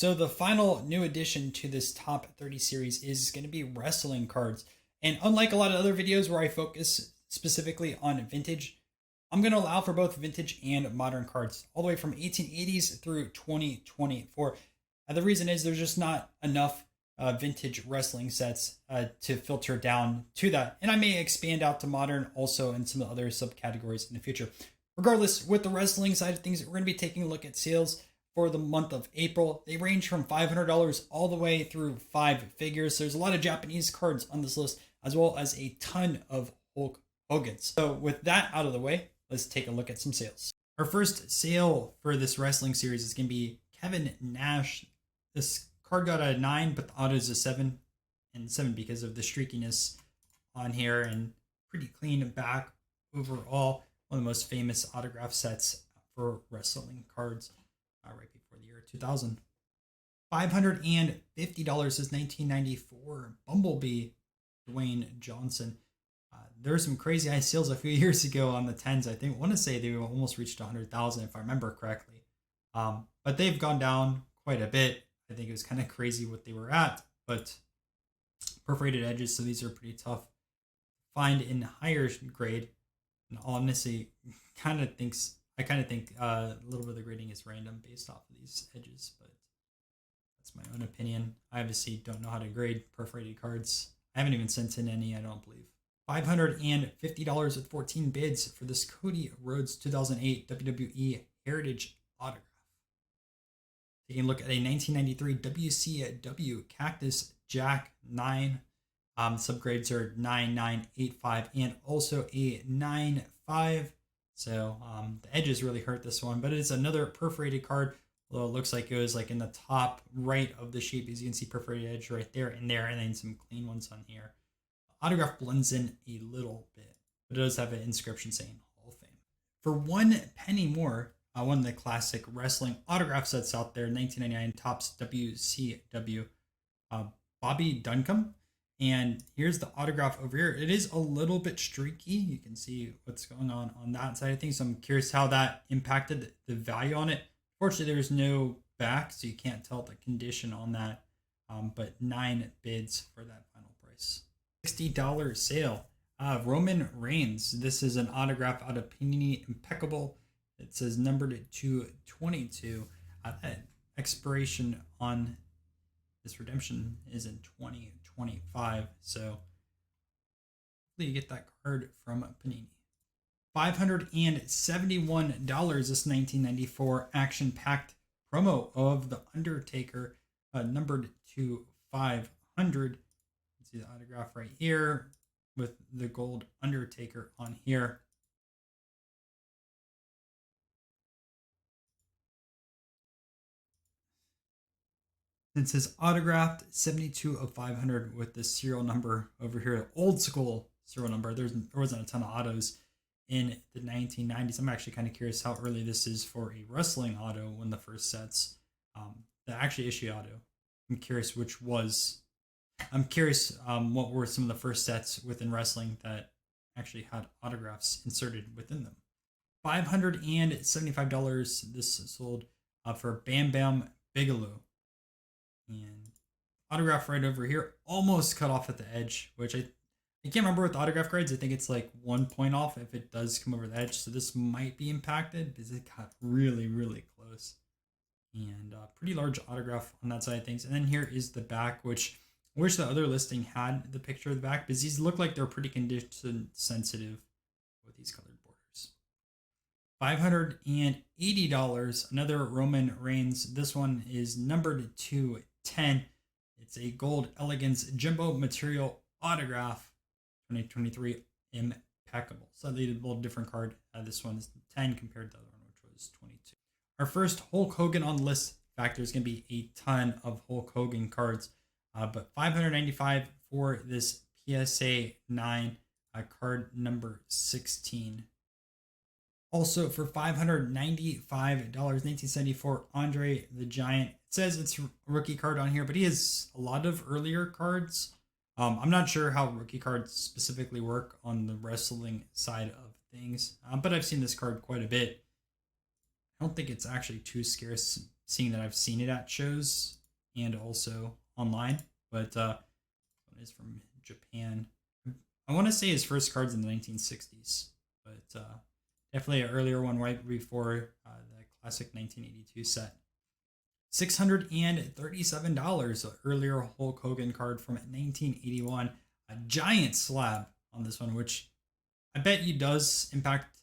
So the final new addition to this top 30 series is going to be wrestling cards. And unlike a lot of other videos where I focus specifically on vintage, I'm going to allow for both vintage and modern cards, all the way from 1880s through 2024. The reason is there's just not enough vintage wrestling sets to filter down to that. And I may expand out to modern also in some other subcategories in the future. Regardless, with the wrestling side of things, we're going to be taking a look at sales for the month of April. They range from $500 all the way through five figures. There's a lot of Japanese cards on this list, as well as a ton of Hulk Hogan's. So with that out of the way, let's take a look at some sales. Our first sale for this wrestling series is going to be Kevin Nash. This card got a 9, but the auto is a 7 and 7 because of the streakiness on here, and pretty clean back overall. One of the most famous autograph sets for wrestling cards right before the year 2000. $550 is 1994 Bumblebee Dwayne Johnson. There were some crazy high sales a few years ago on the 10s. I want to say they almost reached 100,000 if I remember correctly. But they've gone down quite a bit. I think it was kind of crazy what they were at, but perforated edges, so these are pretty tough to find in higher grade. And honestly, I kind of think a little bit of the grading is random based off of these edges, but that's my own opinion. I obviously don't know how to grade perforated cards. I haven't even sent in any, I don't believe. $550 with 14 bids for this Cody Rhodes 2008 WWE Heritage Autograph. Taking a look at a 1993 WCW Cactus Jack 9. Subgrades are 9985 and also a 95. So the edges really hurt this one, but it's another perforated card. Although it looks like it was like in the top right of the shape, as you can see perforated edge right there and there, and then some clean ones on here. Autograph blends in a little bit, but it does have an inscription saying Hall of Fame. For 1 penny more, one of the classic wrestling autograph sets out there, 1999 Topps WCW, Bobby Duncombe. And here's the autograph over here. It is a little bit streaky. You can see what's going on that side of things. So I'm curious how that impacted the value on it. Fortunately, there's no back, so you can't tell the condition on that. But 9 bids for that final price. $60 sale. Roman Reigns. This is an autograph out of Panini Impeccable. It says numbered to 22. Expiration on this redemption is in 2025. So hopefully you get that card from Panini. $571. This 1994 action-packed promo of The Undertaker, numbered to 500. See the autograph right here with the gold Undertaker on here. It says autographed 72 of 500 with the serial number over here, old school serial number. There wasn't a ton of autos in the 1990s. I'm actually kind of curious how early this is for a wrestling auto when the first sets. The actually issue auto. I'm curious what were some of the first sets within wrestling that actually had autographs inserted within them. $575. This sold for Bam Bam Bigelow. And autograph right over here, almost cut off at the edge, which I can't remember with autograph grades. I think it's like 1 point off if it does come over the edge. So this might be impacted because it got really, really close. And pretty large autograph on that side of things. And then here is the back, which I wish the other listing had the picture of the back because these look like they're pretty condition sensitive with these colored borders. $580. Another Roman Reigns. This one is numbered to 10. It's a gold elegance jumbo material autograph 2023 impeccable. Slightly a little different card. This one is 10 compared to the other one, which was 22. Our first Hulk Hogan on the list factor is going to be a ton of Hulk Hogan cards, but $595 for this PSA 9 card number 16. Also for $595, 1974 Andre the Giant. It says it's a rookie card on here, but he has a lot of earlier cards. I'm not sure how rookie cards specifically work on the wrestling side of things, but I've seen this card quite a bit. I don't think it's actually too scarce seeing that I've seen it at shows and also online. But one is from Japan. I want to say his first cards in the 1960s, but definitely an earlier one right before the classic 1982 set. $637, an earlier Hulk Hogan card from 1981. A giant slab on this one, which I bet you does impact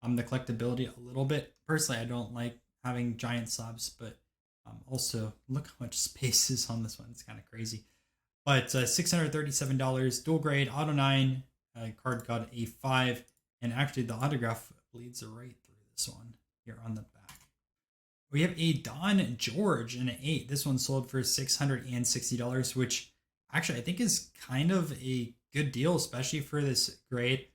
the collectability a little bit. Personally, I don't like having giant slabs, but also look how much space is on this one. It's kind of crazy. But $637, dual grade, auto 9, card called A5, and actually the autograph bleeds right through this one here on the back. We have a Don George in an 8. This one sold for $660, which actually I think is kind of a good deal, especially for this grade.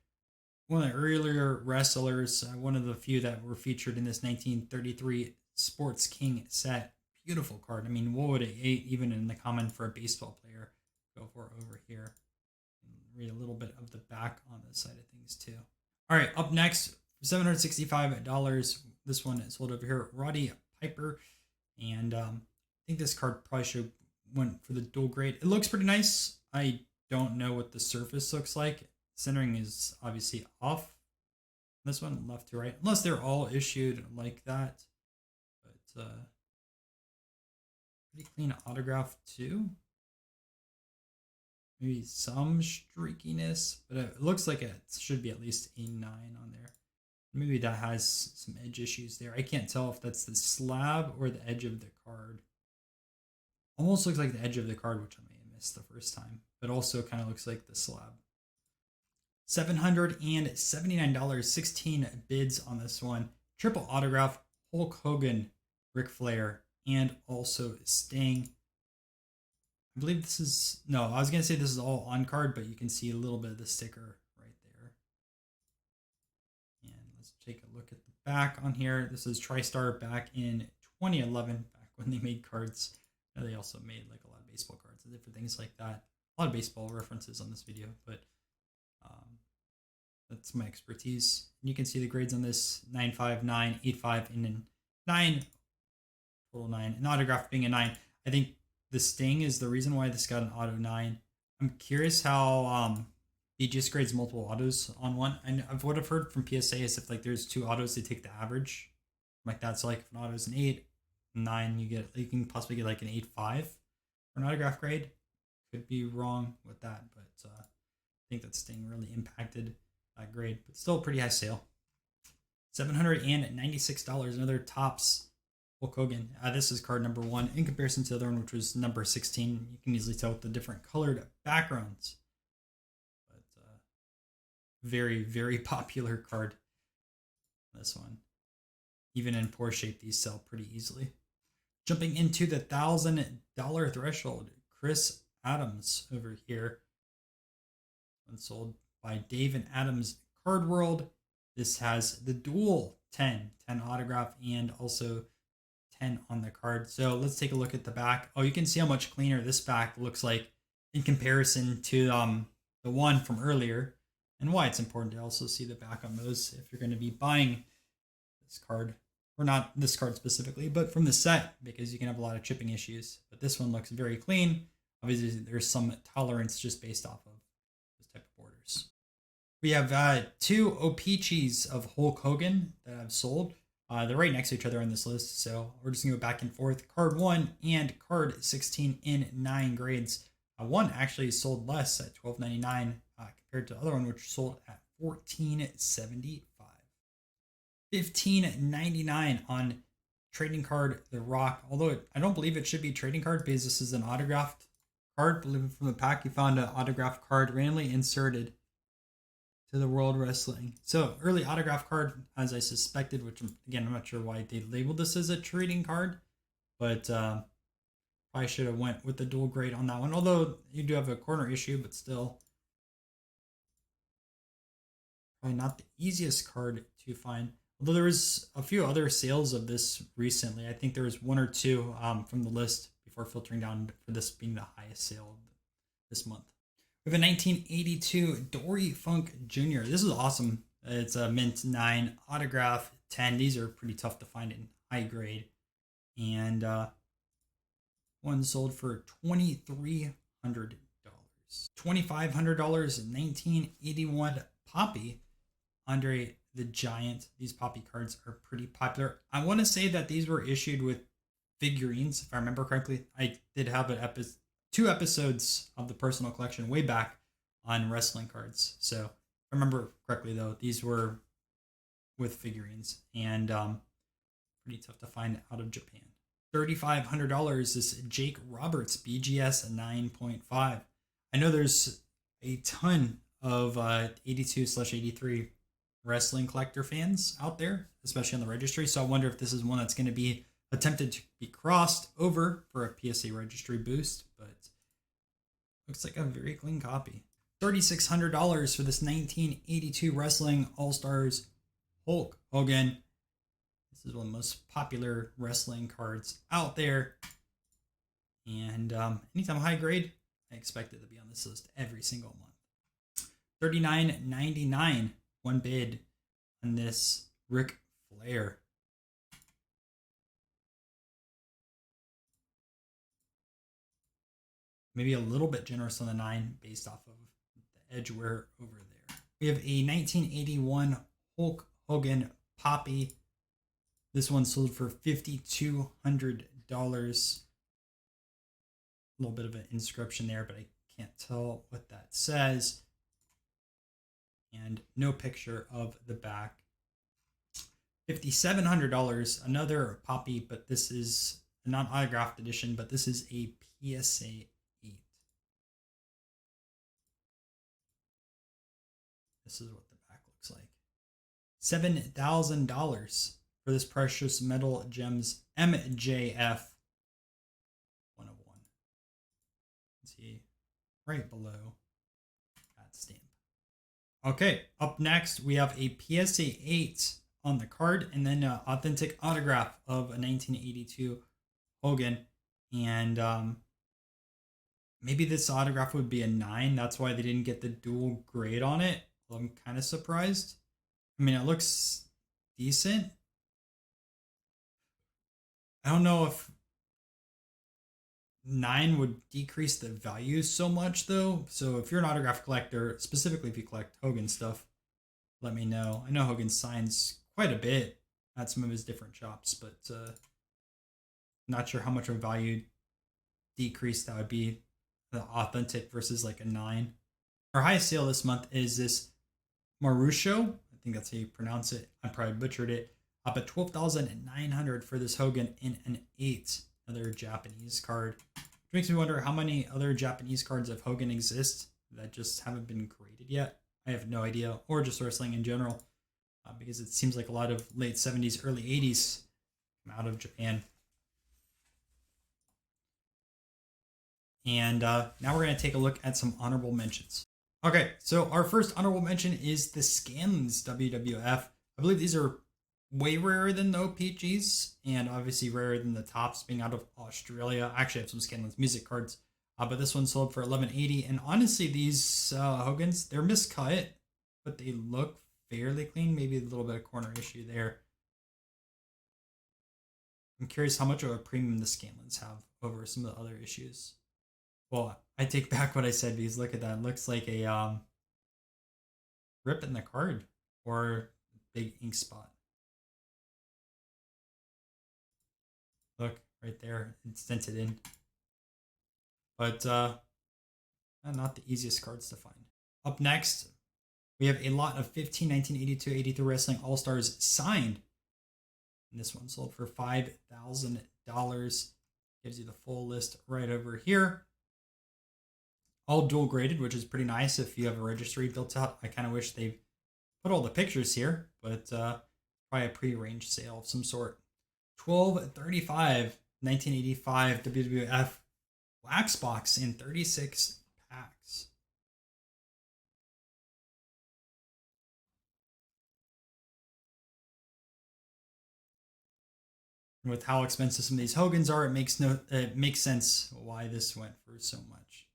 One of the earlier wrestlers, one of the few that were featured in this 1933 Sports King set. Beautiful card. I mean, what would an 8, even in the common for a baseball player, go for over here? Read a little bit of the back on this side of things too. All right, up next, $765. This one is sold over here. Roddy Piper, and I think this card probably should went for the dual grade. It looks pretty nice. I don't know what the surface looks like. Centering is obviously off. This one left to right, unless they're all issued like that. But pretty clean autograph too. Maybe some streakiness, but it looks like it should be at least a 9 on there. Maybe that has some edge issues there. I can't tell if that's the slab or the edge of the card. Almost looks like the edge of the card, which I may have missed the first time, but also kind of looks like the slab. $779, 16 bids on this one. Triple autograph, Hulk Hogan, Ric Flair, and also Sting. I believe this is, no, I was going to say this is all on card, but you can see a little bit of the sticker right there. And let's take a look at the back on here. This is TriStar back in 2011, back when they made cards. They also made like a lot of baseball cards and different things like that. A lot of baseball references on this video, but that's my expertise. And you can see the grades on this: 9.5, 9, 8.5, and then 9, total 9. An autograph being a 9. I think the Sting is the reason why this got an auto 9. I'm curious how he just grades multiple autos on one. And what I've heard from PSA is if like there's 2 autos, they take the average like that. So like if an auto is an 8, 9, you can possibly get like an 8.5 for an autograph grade. Could be wrong with that, but I think that Sting really impacted that grade, but still a pretty high sale. $796, another Topps Hulk Hogan. This is card number 1 in comparison to the other one, which was number 16. You can easily tell with the different colored backgrounds. But very, very popular card. This one. Even in poor shape, these sell pretty easily. Jumping into the $1,000 threshold, Chris Adams over here. One sold by Dave and Adams Card World. This has the dual 10 autograph and also 10 on the card. So let's take a look at the back. Oh, you can see how much cleaner this back looks like in comparison to the one from earlier, and why it's important to also see the back on those if you're going to be buying this card, or not this card specifically, but from the set, because you can have a lot of chipping issues. But this one looks very clean. Obviously, there's some tolerance just based off of those type of borders. We have 2 O-Pee-Chees of Hulk Hogan that I've sold. They're right next to each other on this list, so we're just going to go back and forth. Card 1 and card 16 in 9 grades. One actually sold less at $12.99 compared to the other one, which sold at $14.75. $15.99 on trading card The Rock, although I don't believe it should be trading card because this is an autographed card. From the pack, you found an autographed card randomly inserted to the World Wrestling. So early autograph card, as I suspected, which again, I'm not sure why they labeled this as a trading card, but probably should have went with the dual grade on that one. Although you do have a corner issue, but still probably not the easiest card to find. Although there was a few other sales of this recently. I think there was 1 or 2 from the list before filtering down for this being the highest sale this month. We have a 1982 Dory Funk Jr. This is awesome. It's a mint 9 autograph 10. These are pretty tough to find in high grade. And one sold for $2,300. $2,500 in 1981 Poppy. Andre the Giant. These Poppy cards are pretty popular. I want to say that these were issued with figurines, if I remember correctly. I did have two episodes of the personal collection way back on wrestling cards. So if I remember correctly, though, these were with figurines and pretty tough to find out of Japan. $3,500 is Jake Roberts BGS 9.5. I know there's a ton of 82/83 wrestling collector fans out there, especially on the registry. So I wonder if this is one that's going to be attempted to be crossed over for a PSA registry boost, but looks like a very clean copy. $3,600 for this 1982 Wrestling All-Stars Hulk Hogan. This is one of the most popular wrestling cards out there. And anytime high grade, I expect it to be on this list every single month. $39.99, one bid on this Ric Flair. Maybe a little bit generous on the 9 based off of the edgeware over there. We have a 1981 Hulk Hogan Poppy. This one sold for $5,200. A little bit of an inscription there, but I can't tell what that says. And no picture of the back. $5,700, another Poppy, but this is a non-autographed edition, but this is a PSA 8. This is what the back looks like. $7,000 for this Precious Metal Gems MJF 101. See right below that stamp. Okay, up next we have a PSA 8 on the card, and then an authentic autograph of a 1982 Hogan. And maybe this autograph would be a 9. That's why they didn't get the dual grade on it. Well, I'm kind of surprised. I mean, it looks decent. I don't know if 9 would decrease the value so much, though. So if you're an autograph collector, specifically if you collect Hogan stuff, let me know. I know Hogan signs quite a bit at some of his different shops, but not sure how much of a value decrease that would be, the authentic versus like a 9. Our highest sale this month is this Marusho. I think that's how you pronounce it. I probably butchered it. Up at $12,900 for this Hogan in an 8. Another Japanese card. Which makes me wonder how many other Japanese cards of Hogan exist that just haven't been graded yet. I have no idea. Or just wrestling in general. Because it seems like a lot of late 70s, early 80s come out of Japan. And now we're going to take a look at some honorable mentions. Okay, so our first honorable mention is the Scanlons WWF. I believe these are way rarer than the OPGs, and obviously rarer than the Tops being out of Australia. I actually have some Scanlons music cards, but this one sold for $11.80. And honestly, these Hogans, they're miscut, but they look fairly clean. Maybe a little bit of corner issue there. I'm curious how much of a premium the Scanlons have over some of the other issues. Well, I take back what I said, because look at that. It looks like a rip in the card or big ink spot. Look, right there. It's dented in. But not the easiest cards to find. Up next, we have a lot of 15 1982-83 Wrestling All-Stars signed. And this one sold for $5,000. Gives you the full list right over here. All dual graded, which is pretty nice if you have a registry built out. I kind of wish they put all the pictures here, but probably a pre-arranged sale of some sort. $12.35 1985 WWF wax box in 36 packs. And with how expensive some of these Hogans are, it makes sense why this went for so much.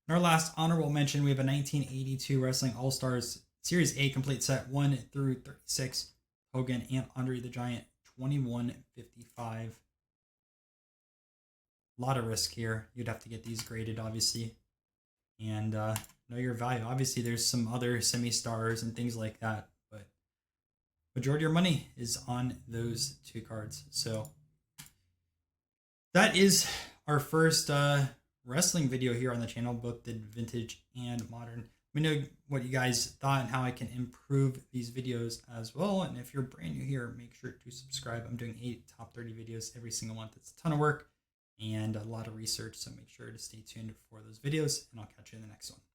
In our last honorable mention, we have a 1982 Wrestling All-Stars Series A complete set 1 through 36. Hogan and Andre the Giant, $21.55. a lot of risk here. You'd have to get these graded, obviously, and know your value. Obviously, there's some other semi-stars and things like that, but majority of your money is on those 2 cards. So that is our first wrestling video here on the channel, both the vintage and modern. Let me know what you guys thought and how I can improve these videos as well. And if you're brand new here, make sure to subscribe. I'm doing 8 top 30 videos every single month. It's a ton of work and a lot of research, so make sure to stay tuned for those videos, and I'll catch you in the next one.